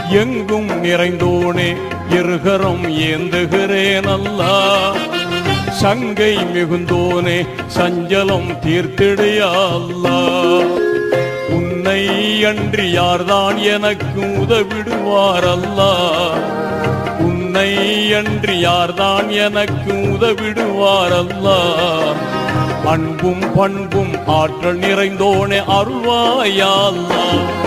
எங்கும் நிறைந்தோனே இருகரம் ஏந்துகிறேன் அல்லா. சங்கை மிகுந்தோனே சஞ்சலம் தீர்த்திடையா அல்லா. உன்னை அன்றி யார்தான் எனக்கு உதவிடுவார் அல்லா. உன்னை அன்றி யார்தான் எனக்கு உதவிடுவார் அல்லா. அன்பும் பண்பும் ஆற்றல் நிறைந்தோனே அருள்வாயா அல்லா.